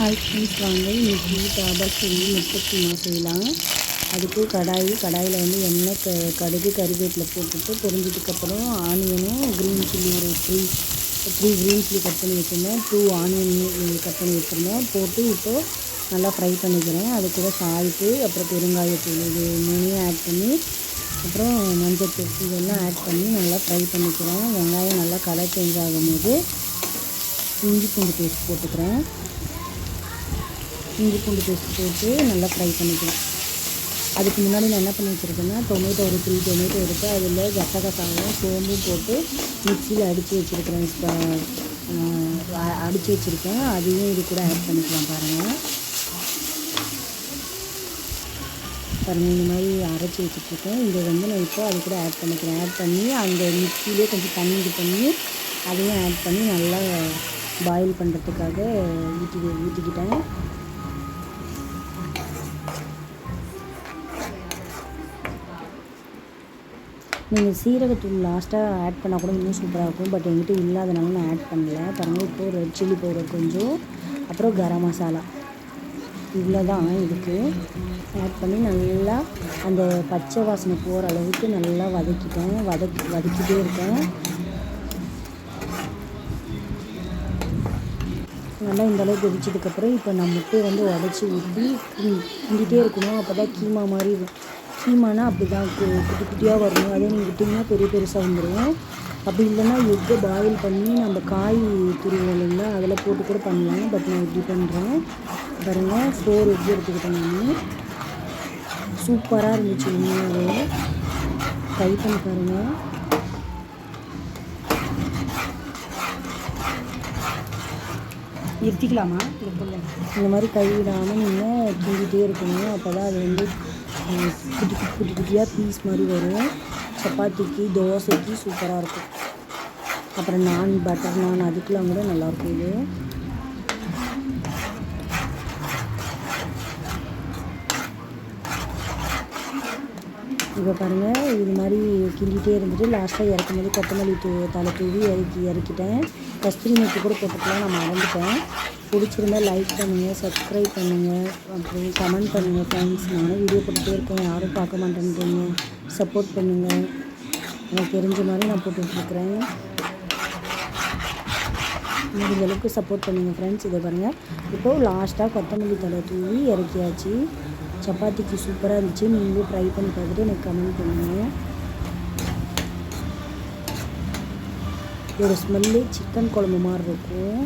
Hi friends, வாங்க இன்றைக்கி தாபால் செஞ்சு முட்டை கீமா செய்யலாம். அதுக்கு கடாயில் வந்து எண்ணெய் கடுகு கருவேப்பிலை போட்டுட்டு பொரிஞ்சதுக்கப்புறம் ஆனியனும் க்ரீன் சில்லி ஒரு த்ரீ க்ரீன் சில்லி கட் பண்ணி வச்சுருந்தேன், 2 ஆனியன் கட் பண்ணி வச்சுருந்தேன் போட்டு இப்போது நல்லா ஃப்ரை பண்ணிக்கிறேன். அது கூட சால்ட்டு அப்புறம் பெருங்காயத்தூள் இது 3 ஆட் பண்ணி அப்புறம் மஞ்சத்தூள் இதெல்லாம் ஆட் பண்ணி நல்லா ஃப்ரை பண்ணிக்கிறேன். வெங்காயம் நல்லா கலர் சேஞ்ச் ஆகும்போது இஞ்சி பூண்டு பேஸ்ட் போட்டுக்கிறேன். இஞ்சி பூண்டு பேஸ்ட் போட்டு நல்லா ஃப்ரை பண்ணிக்கலாம். அதுக்கு முன்னாடி நான் என்ன பண்ணி வச்சுருக்கேன்னா, டொமேட்டோ ஒரு 3 டொமேட்டோ எடுத்து அதில் கசகசாவும் சோம்பும் போட்டு மிக்சியில் அடித்து வச்சுருக்கேன். அதையும் இது கூட ஆட் பண்ணிக்கலாம். பாருங்கள் இந்த மாதிரி அரைச்சி வச்சுட்ருக்கேன். இதை வந்து நான் இப்போ அது கூட ஆட் பண்ணிக்கிறேன். ஆட் பண்ணி அந்த மிக்சியிலே கொஞ்சம் தண்ணி இது பண்ணி அதையும் ஆட் பண்ணி நல்லா பாயில் பண்ணுறதுக்காக ஊற்றிக்கிட்டேன். நீங்கள் சீரகத்தூள் லாஸ்ட்டாக ஆட் பண்ணால் கூட இன்னும் சூப்பராக இருக்கும். பட் என்கிட்ட இல்லாதனால நான் ஆட் பண்ணல. பாருங்கள், இப்போது ரெட் சில்லி பவுடர் கொஞ்சம், அப்புறம் கரம் மசாலா இவ்வளோ தான் இதுக்கு ஆட் பண்ணி நல்லா அந்த பச்சை வாசனை போகிற அளவுக்கு நல்லா வதக்கிட்டே இருக்கேன். நல்லா இந்த அளவுக்கு கொதிச்சதுக்கப்புறம் இப்போ நான் முட்டையை வந்து உடச்சி ஊற்றி கிண்டிகிட்டே இருக்கணும். அப்போ தான் கீமா மாதிரி கீமானா அப்படி தான் குட்டி குட்டியாக வரணும். அதே நீங்கள் விட்டிங்கன்னா பெருசாக வந்துடும். அப்படி இல்லைன்னா எக்கை பாயில் பண்ணி நம்ம காய் துருவோம் இல்லைங்களா, அதில் போட்டு கூட பண்ணலாம். பட் நான் இப்படி பண்ணுறேன். பாருங்கள், 4 எக் எடுத்துக்கிட்டேன். நான் சூப்பராக இருந்துச்சு. உண்மையாகவே ட்ரை பண்ணி பாருங்கள். நிறுத்திக்கலாமா? இந்த மாதிரி கைவிடாமல் நீங்கள் கிண்டிகிட்டே இருக்கணும். அப்போ தான் அது வந்து குட்டி குட்டியாக பீஸ் மாதிரி வரும். சப்பாத்திக்கு தோசைக்கு சூப்பராக இருக்கும். அப்புறம் பட்டர் நான் அதுக்கெலாம் கூட நல்லாயிருக்கும். இது இப்போ பாருங்கள், இது மாதிரி கிண்டிகிட்டே இருந்துட்டு லாஸ்ட்டாக இறக்கும்போது கொத்தமல்லி தலை தூவி இறக்கிட்டேன். கஸ்தூரி மேத்தி கூட போட்டுக்கலாம், நான் மறந்துட்டேன். பிடிச்சிருந்தா லைக் பண்ணுங்கள், சப்ஸ்கிரைப் பண்ணுங்கள், அப்புறம் கமெண்ட் பண்ணுங்கள் ஃப்ரெண்ட்ஸ். நானும் வீடியோ போட்டுகிட்டே இருக்கேன், யாரும் பார்க்க மாட்டேன்றீங்க. சப்போர்ட் பண்ணுங்கள். எனக்கு தெரிஞ்ச மாதிரி நான் போட்டுட்ருக்குறேன். முடிஞ்ச அளவுக்கு சப்போர்ட் பண்ணுங்கள் ஃப்ரெண்ட்ஸ். இதை பாருங்கள், இப்போது லாஸ்ட்டாக கொத்தமல்லி தலை தூவி இறக்கியாச்சு. சப்பாத்திக்கு சூப்பராக இருந்துச்சு. நீங்களும் ட்ரை பண்ணி பார்த்துட்டு எனக்கு கமெண்ட் பண்ணுங்கள். இதோட ஸ்மெல்லு சிக்கன் குழம்பு மாதிரி இருக்கும்.